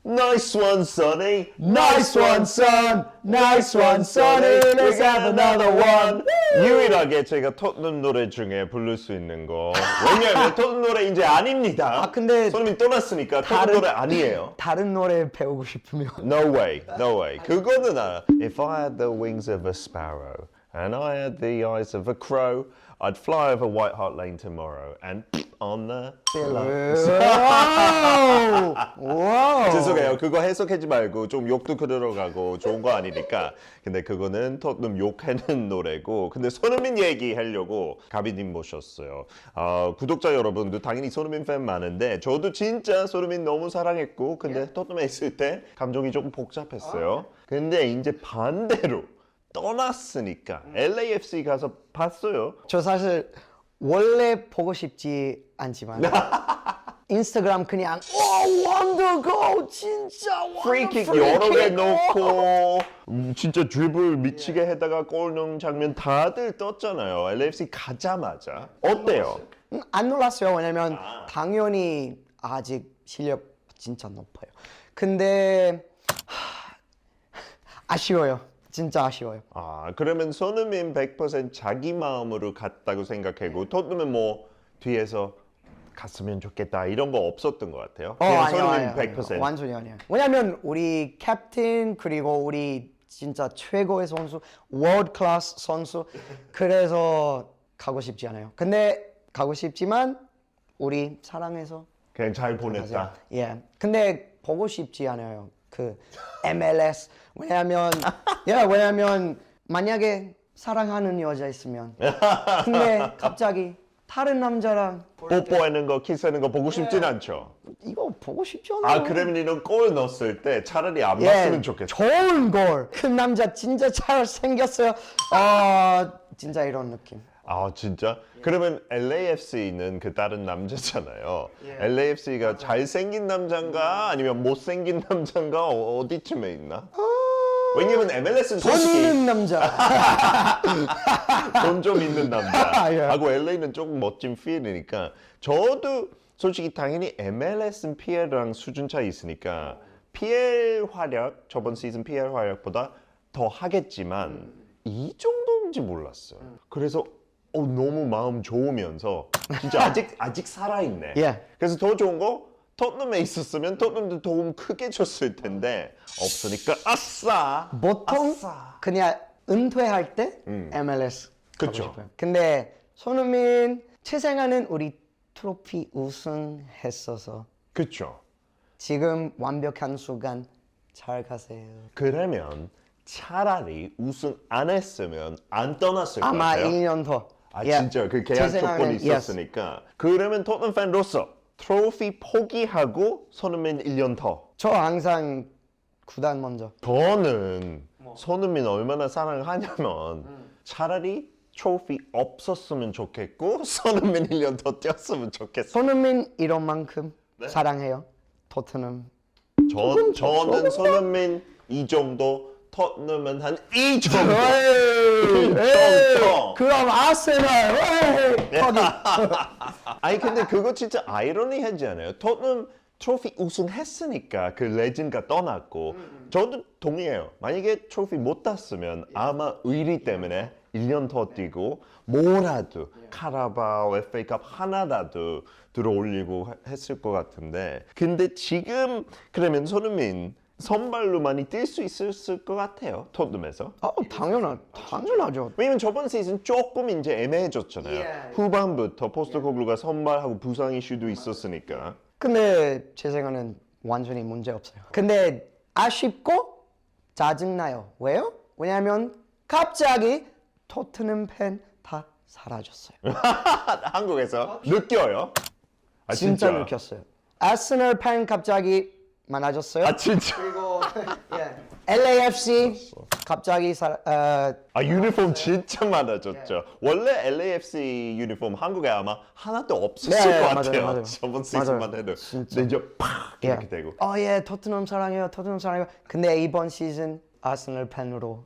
Nice one, Sonny. Nice one, son. Nice one, Sonny. Let's have another one. 유일하게 제가 토트넘 노래 중에 부를 수 있는 거. 왜냐하면 토트넘 노래 이제 아닙니다. 아, 근데 손님이 떠났으니까 토트넘 노래 아니에요. 다른 노래 배우고 싶으면 No way, no way. 그거는 알아. If I had the wings of a sparrow and I had the eyes of a crow, I'd fly over White Hart Lane tomorrow and on the billows. 와우. 죄송해요. 그거 해석하지 말고 좀 욕도 들어가고 좋은 거 아니니까. 근데 그거는 토트넘 욕하는 노래고. 근데 손흥민 얘기하려고 가비님 모셨어요. 구독자 여러분도 당연히 손흥민 팬 많은데 저도 진짜 손흥민 너무 사랑했고 근데 토트넘에 있을 때 감정이 조금 복잡했어요. 근데 이제 반대로 떠났으니까 LAFC 가서 봤어요. 저 사실 원래 보고 싶지 않지만 인스타그램 그냥 원더고 진짜 프리킥 여러 개 넣고 진짜 드리블 미치게 해다가 골 넣은 장면 다들 떴잖아요. LAFC 가자마자 어때요? 안 놀랐어요. 왜냐면 당연히 아직 실력 진짜 높아요. 근데 아쉬워요. 진짜 아쉬워요. 그러면 손흥민 100% 자기 마음으로 갔다고 생각하고 토트넘은 뭐 뒤에서 갔으면 좋겠다 이런 거 없었던 것 같아요. 그냥 손흥민 100%. 완전히 아니에요. 왜냐면 우리 캡틴 그리고 우리 진짜 최고의 선수, 월드 클래스 선수. 그래서 가고 싶지 않아요. 근데 가고 싶지만 우리 사랑해서 그냥 잘 보냈다. 예. 근데 보고 싶지 않아요. 그 MLS 왜냐면 만약에 사랑하는 여자 있으면 근데 갑자기 다른 남자랑 뽀뽀하는 거, 키스하는 거 보고 싶진 않죠. 이거 보고 싶지 않아요. 그러면 이런 골 넣었을 때 차라리 안 봤으면 좋겠어. 좋은 골. 그 남자 진짜 잘 생겼어요. 진짜 이런 느낌. 진짜? 그러면 LAFC는 그 다른 남자잖아요. LAFC가 잘생긴 남자인가 아니면 못생긴 남자인가 어디쯤에 있나? 왜냐면 MLS는 돈 솔직히 있는 남자. 돈 좀 있는 남자 예. 하고 LA는 조금 멋진 필이니까 저도 솔직히 당연히 MLS는 PL랑 수준 차이 있으니까 PL 활약, 저번 시즌 PL 활약보다 더 하겠지만 이 정도인지 몰랐어요. 그래서 너무 마음 좋으면서 진짜 아직 살아있네. 예. 그래서 더 좋은 거 토트넘에 있었으면 토트넘도 도움 크게 줬을 텐데 없으니까 아싸. 보통 아싸. 그냥 은퇴할 때 MLS 가고 그쵸. 싶어요. 근데 손흥민 최생아는 우리 트로피 우승했어서 그쵸. 지금 완벽한 순간 잘 가세요. 그러면 차라리 우승 안 했으면 안 떠났을 것 아마 같아요. 1년 더. 예. 진짜 그 계약 제 생각에는 조건이 있었으니까. 그러면 토트넘 팬으로서 트로피 포기하고 손흥민 1년 더. 저 항상 구단 먼저. 저는 손흥민 얼마나 사랑하냐면 차라리 트로피 없었으면 좋겠고 손흥민 1년 더 뛰었으면 좋겠어. 손흥민 이런 만큼 사랑해요. 토트넘. 저는 손흥민 이 정도, 토트넘은 한 이 정도. 그럼 아세날. 거기. 아니 근데 그거 진짜 아이러니하지 않아요? 토트넘 트로피 우승했으니까 그 레전드가 떠났고 저도 동의해요. 만약에 트로피 못 땄으면 아마 의리 때문에 1년 더 뛰고 뭐라도 카라바오, FA컵 하나라도 들어올리고 했을 것 같은데 근데 지금 그러면 손흥민 선발로 많이 뛸 수 있었을 것 같아요. 토트넘에서. 당연하죠. 왜냐면 저번 시즌 조금 이제 애매해졌잖아요. 예. 후반부터 포스트코글루가 선발하고 부상 이슈도 있었으니까. 근데 제 생각은 완전히 문제 없어요. 근데 아쉽고 짜증나요. 왜요? 왜냐면 갑자기 토트넘 팬 다 사라졌어요. 한국에서 느껴요. 진짜 느꼈어요. 아스널 팬 갑자기 많아졌어요. 진짜. 그리고 LAFC 갑자기 유니폼 진짜 많아졌죠. 원래 LAFC 유니폼 한국에 아마 하나도 없었을 것 같아요. 맞아요. 저번 시즌만 해도. 근데 이제 팍 이렇게 되고. 토트넘 사랑해요. 토트넘 사랑해요. 근데 이번 시즌 아스널 팬으로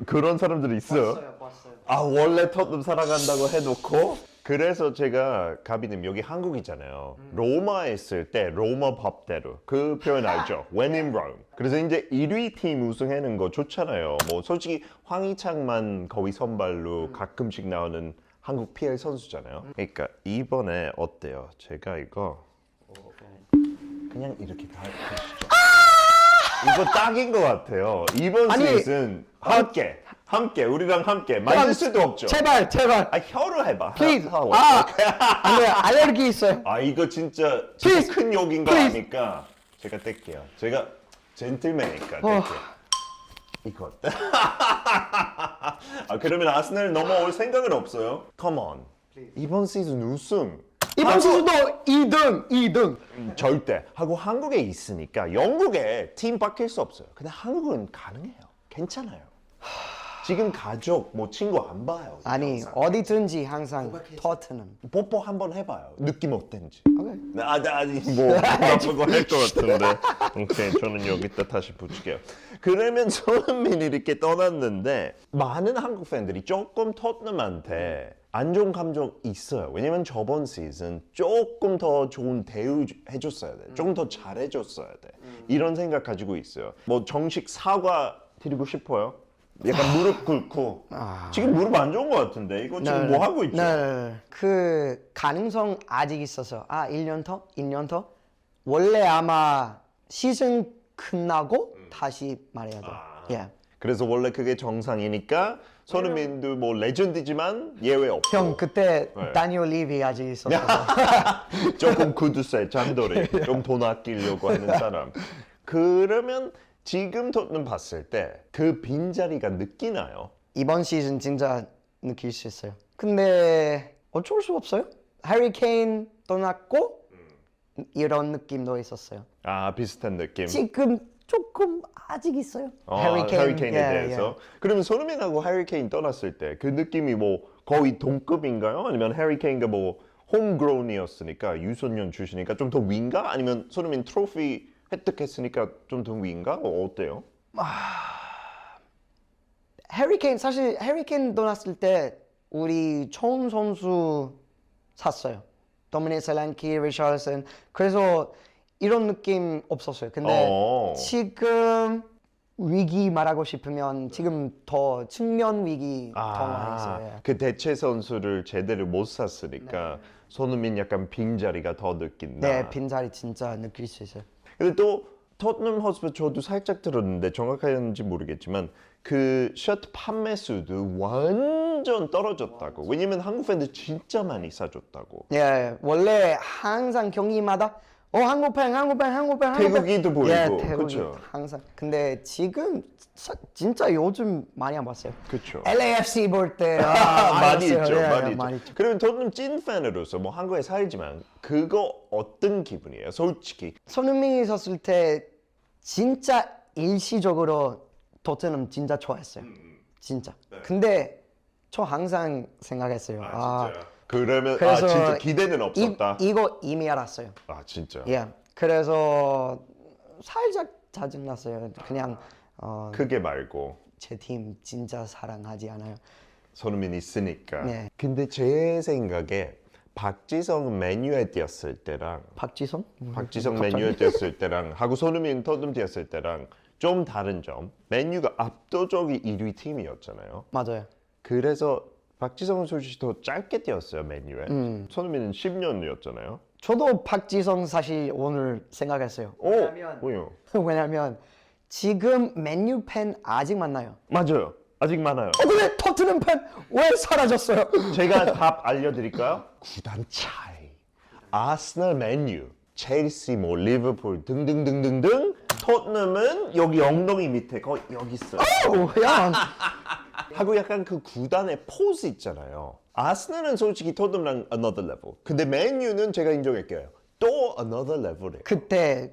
그런 사람들이 있어요. 봤어요. 원래 토트넘 사랑한다고 해놓고 그래서 제가 가비님 여기 한국이잖아요. 로마에 있을 때 로마 법대로 그 표현 알죠? When in Rome. 그래서 이제 1위 팀 우승하는 거 좋잖아요. 뭐 솔직히 황희찬만 거의 선발로 가끔씩 나오는 한국 PL 선수잖아요. 그러니까 이번에 어때요? 제가 이거 그냥 이렇게 다 하시죠. 이거 딱인 것 같아요. 이번 아니, 시즌 함께 우리랑 함께 만질 수도 없죠. 제발. 아 혀로 해봐. Please. 혀. 안 돼요. 알레르기 있어요. 아 이거 진짜 Please. 큰 욕인 거 Please. 아니까 제가 뗄게요. 제가 젠틀맨이니까 어. 뗄게요. 이거 어때? 아 그러면 아스날 넘어올 생각은 없어요? Come on. 이번 시즌 우승. 이번 시즌도 2등. 절대 하고 한국에 있으니까 영국에 팀 바뀔 수 없어요. 근데 한국은 가능해요. 괜찮아요. 지금 가족 뭐 친구 안 봐요. 아니 항상. 어디든지 항상 토트넘. 뽀뽀 한번 해봐요. 느낌 어땠는지. 오케이. 아니 뭐 나쁜 거 할 것 같은데. 오케이 저는 여기다 다시 붙일게요. 그러면 손흥민이 이렇게 떠났는데 많은 한국 팬들이 조금 토트넘한테 안 좋은 감정 있어요. 왜냐면 저번 시즌 조금 더 좋은 대우 해줬어야 돼. 조금 더 잘해줬어야 돼. 이런 생각 가지고 있어요. 뭐 정식 사과 드리고 싶어요. 약간 무릎 꿇고 지금 무릎 안 좋은 것 같은데 이거 지금 뭐 하고 있죠? 네. 그 가능성 아직 있어서 2년 더 원래 아마 시즌 끝나고 다시 말해야 돼. 예. 그래서 원래 그게 정상이니까 손흥민도 뭐 레전드지만 예외 없고 형 그때 네. 다니엘 리비 아직 있었어. 조금 구두쇠 잔돌이 좀 돈 아끼려고 하는 사람. 그러면 지금 토트넘 봤을 때 그 빈자리가 느끼나요? 이번 시즌 진짜 느낄 수 있어요. 근데 어쩔 수 없어요. 해리 케인 떠났고 이런 느낌도 있었어요. 아 비슷한 느낌. 지금 조금 아직 있어요. 해리 케인에 예, 대해서. 그러면 손흥민하고 해리 케인 떠났을 때 그 느낌이 뭐 거의 동급인가요? 아니면 해리 케인가 뭐 홈그라운이었으니까 유소년 출신이니까 좀 더 위인가? 아니면 손흥민 트로피 획득했으니까 좀 더 위인가? 어때요? 사실 해리 케인 떠났을 때 우리 좋은 선수 샀어요. 도미닉 솔랑키, 리샬리슨. 그래서 이런 느낌 없었어요. 근데 지금 위기 말하고 싶으면 지금 더 측면 위기 더 많이 있어요. 예. 그 대체 선수를 제대로 못 샀으니까 손흥민 약간 빈자리가 더 느낀다. 네, 빈자리 진짜 느낄 수 있어요. 근데 또 토트넘 허스퍼 저도 살짝 들었는데 정확한지 모르겠지만 그 셔츠 판매 수도 완전 떨어졌다고. 왜냐면 한국 팬들 진짜 많이 사줬다고. 예, 원래 항상 경기마다 한국 팬. 태국이도 보이고, 예, 태국이 그쵸? 항상. 근데 지금 진짜 요즘 많이 안 봤어요. 그렇죠. LAFC 볼 때 많이 봤어요. 있죠, 예, 많이 많이 있죠. 그러면 토트넘 찐 팬으로서 뭐 한국에 살지만 그거 어떤 기분이에요? 솔직히. 손흥민이 있었을 때 진짜 일시적으로 토트넘 진짜 좋아했어요. 진짜. 근데 저 항상 생각했어요. 그러면 그래서 진짜 기대는 없었다. 이거 이미 알았어요. 진짜. 예. 그래서 살짝 짜증났어요. 그냥 크게 말고 제 팀 진짜 사랑하지 않아요. 손흥민 있으니까. 네. 근데 제 생각에 박지성 맨유에 뛰었을 때랑 박지성 맨유에 뛰었을 때랑 하고 손흥민 토트넘 뛰었을 때랑 좀 다른 점. 맨유가 압도적인 1위 팀이었잖아요. 맞아요. 그래서 박지성은 솔직히 더 짧게 뛰었어요 맨유에. 손흥민은 10년이었잖아요. 저도 박지성 사실 오늘 생각했어요. 왜요? 왜냐면 지금 맨유 팬 아직 많나요? 맞아요. 아직 많아요. 근데 토트넘 팬 왜 사라졌어요? 제가 답 알려드릴까요? 구단 차이. 아스널, 맨유, 첼시, 뭐 리버풀 등등등등등. 토트넘은 여기 엉덩이 밑에 거의 여기 있어요. 야, 하고 약간 그 구단의 포즈 있잖아요. 아스널은 솔직히 토트넘랑 another level. 근데 맨유는 제가 인정할게요. 또 another level이에요. 그때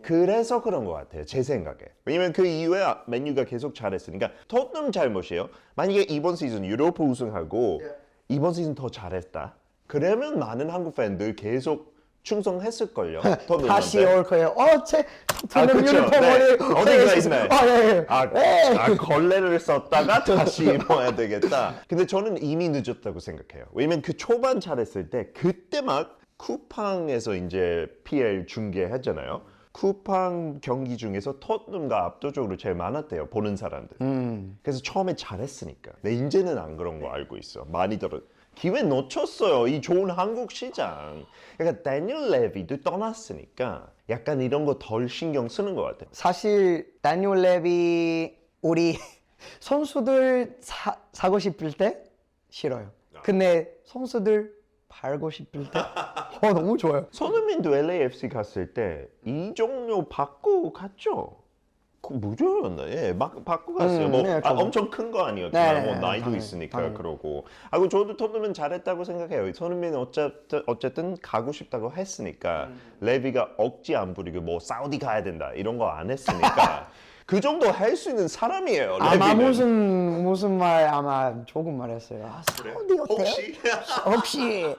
그래서 그런 것 같아요. 제 생각에. 왜냐면 그 이후에 맨유가 계속 잘했으니까 토트넘 잘못이에요. 만약에 이번 시즌 유로파 우승하고 이번 시즌 더 잘했다. 그러면 많은 한국 팬들 계속 충성했을걸요. 다시 올 거예요. 제 토트넘 그쵸. 유니폼을 어딘가 있네. 예. 걸레를 썼다가 다시 입어야 되겠다. 근데 저는 이미 늦었다고 생각해요. 왜냐면 그 초반 잘했을 때 그때 막 쿠팡에서 이제 PL 중계했잖아요. 쿠팡 경기 중에서 토트넘가 압도적으로 제일 많았대요. 보는 사람들. 그래서 처음에 잘했으니까. 근데 이제는 안 그런 거 알고 있어. 많이들 기회 놓쳤어요. 이 좋은 한국 시장. 그러니까 다니엘 레비도 떠났으니까 약간 이런 거 덜 신경 쓰는 것 같아요. 사실 다니엘 레비 우리 선수들 사고 싶을 때 싫어요. 근데 선수들 팔고 싶을 때 너무 좋아요. 손흥민도 LAFC 갔을 때 이종료 받고 갔죠. 그 무료였나? 예, 막 받고 갔어요. 뭐 네, 저도. 엄청 큰 거 아니었지만 네, 뭐 네, 나이도 당연히, 있으니까 당연히. 그러고. 하고 저도 토트넘은 잘했다고 생각해요. 손흥민은 어쨌든 가고 싶다고 했으니까 레비가 억지 안 부리고 뭐 사우디 가야 된다 이런 거 안 했으니까 그 정도 할 수 있는 사람이에요. 아마 레비는. 무슨 말 아마 조금 말했어요. 사우디 어때요? 혹시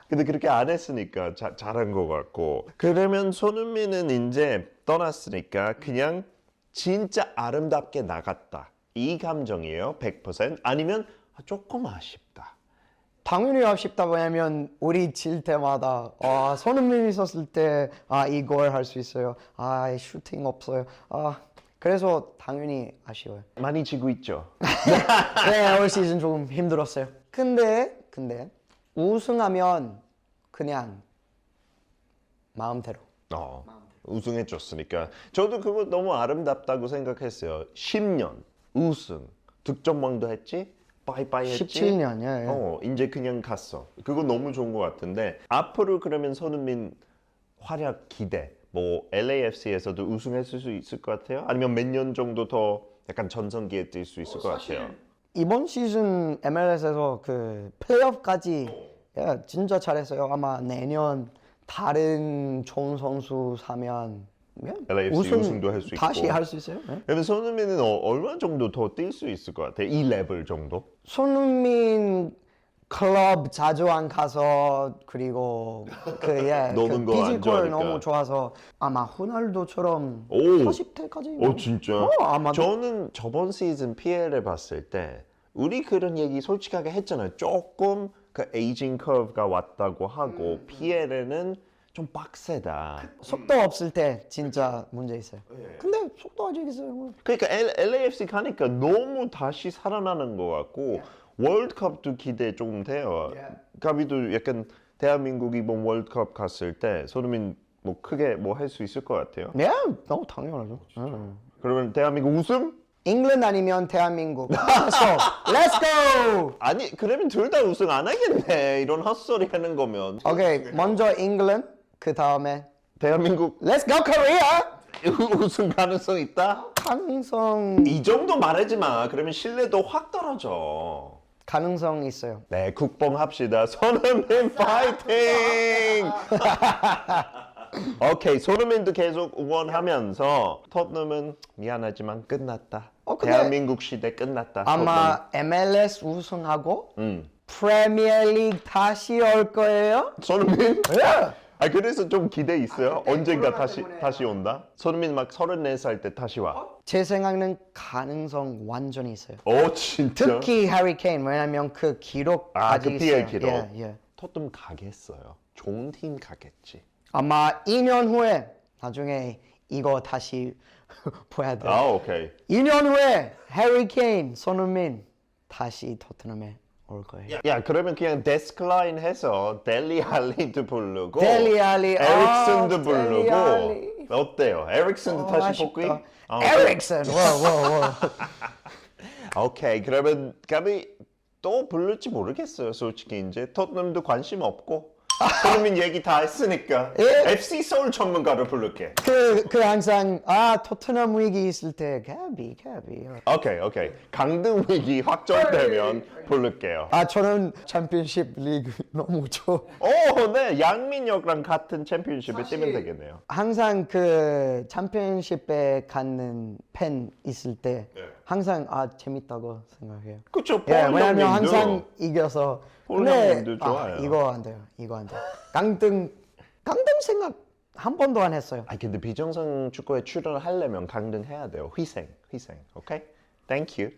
근데 그렇게 안 했으니까 잘한 것 같고. 그러면 손흥민은 이제 떠났으니까 그냥 진짜 아름답게 나갔다. 이 감정이에요. 100%. 아니면 조금 아쉽다. 당연히 아쉽다. 왜냐면 우리 질 때마다 손흥민 있었을 때 이걸 할 수 있어요. 슈팅 없어요. 그래서 당연히 아쉬워요. 많이 지고 있죠. 네, 올 시즌 조금 힘들었어요. 근데 우승하면 그냥 마음대로. 우승해줬으니까. 저도 그거 너무 아름답다고 생각했어요. 10년 우승, 득점왕도 했지, 빠이빠이 했지. 17년, 예. 이제 그냥 갔어. 그거 너무 좋은 것 같은데 앞으로 그러면 손흥민 활약 기대. 뭐 LAFC에서도 우승했을 수 있을 것 같아요? 아니면 몇 년 정도 더 약간 전성기에 뛸 수 있을 것 같아요? 이번 시즌 MLS에서 그 플레이오프까지 진짜 잘했어요. 아마 내년 다른 좋은 선수 사면 LAFC 우승도 할 수 있고. 다시 할 수 있어요. 네? 그러면 손흥민은 얼마 정도 더 뛸 수 있을 것 같아요? 이 레벨 정도? 손흥민 클럽 자주 안 가서 그리고 노는 거 안 피지컬 좋아하니까. 너무 좋아서 아마 호날두처럼 오. 40대까지 진짜? 아마 저는 저번 시즌 PL을 봤을 때 우리 그런 얘기 솔직하게 했잖아요. 조금 그 에이징 커브가 왔다고 하고 PL에는 좀 빡세다. 속도 없을 때 진짜 문제 있어요. 근데 속도 아직 있어요. 그러니까 LAFC 가니까 너무 다시 살아나는 것 같고 월드컵도 기대 조금 돼요. 가비도 약간 대한민국 이번 월드컵 갔을 때 손흥민 뭐 크게 뭐 할 수 있을 것 같아요. 네, 너무 당연하죠. 그러면 대한민국 우승? 잉글랜드 아니면 대한민국. Let's go. 아니 그러면 둘 다 우승 안 하겠네. 이런 헛소리 하는 거면. 오케이, 먼저 잉글랜드, 그 다음에 대한민국 Let's go Korea. 우승 가능성 있다? 가능성 이 정도 말하지 마. 그러면 신뢰도 확 떨어져. 가능성 있어요. 네, 국뽕합시다. 손흥민 파이팅! 오케이, 손흥민도 계속 응원하면서 토트넘은 미안하지만 끝났다. 근데 대한민국 시대 끝났다. 아마 MLS 우승하고 토트넘. 프리미어리그 다시 올 거예요. 손흥민? 예. 그래서 좀 기대 있어요. 언젠가 코로나 때문에. 다시 온다. 손흥민 막 34살 때 다시 와. 제 생각은 가능성 완전히 있어요. 진짜? 특히 해리 케인 왜냐면 그 기록 아직 그 PL 있어요. 기록. 예. 토트넘 가겠어요. 좋은 팀 가겠지. 아마 2년 후에 나중에 이거 다시 봐야 돼요. 오케이. 2년 후에 해리 케인, 손흥민 다시 토트넘에 올 거예요. 야, 그러면 그냥 데스클라인 해서 델리 알리도 부르고 델리 알리, 에릭슨도 부르고 델리 알리. 어때요? 에릭슨도 다시 아쉽다. 복귀? 에릭슨, 와. 오케이, 그러면 가비 또 부를지 모르겠어요. 솔직히 이제 토트넘도 관심 없고 손흥민 얘기 다 했으니까 예. FC 서울 전문가로 부를게. 그 항상 토트넘 위기 있을 때 가비. 오케이. 강등 위기 확정되면 부를게요. 저는 챔피언십 리그 너무 좋아. 네, 양민혁랑 같은 챔피언십에 뛰면 되겠네요. 항상 그 챔피언십에 갖는 팬 있을 때 항상 재밌다고 생각해요. 그쵸, 왜냐면 폴 항상 이겨서. 폴 근데 형님도 좋아요. 이거 안 돼요. 강등 생각 한 번도 안 했어요. 아 근데 비정상 축구에 출연하려면 강등해야 돼요. 희생. 오케이? Thank you.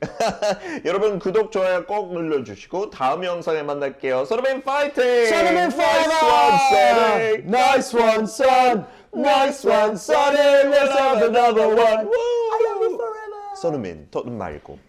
여러분 구독 좋아요 꼭 눌러주시고 다음 영상에 만날게요. 손흥민 파이팅! 손흥민 Nice one, Sonny! Nice one, son! Nice one, Sonny! Let's have another one! Woo! I love you forever! 손흥민 토트넘 말고.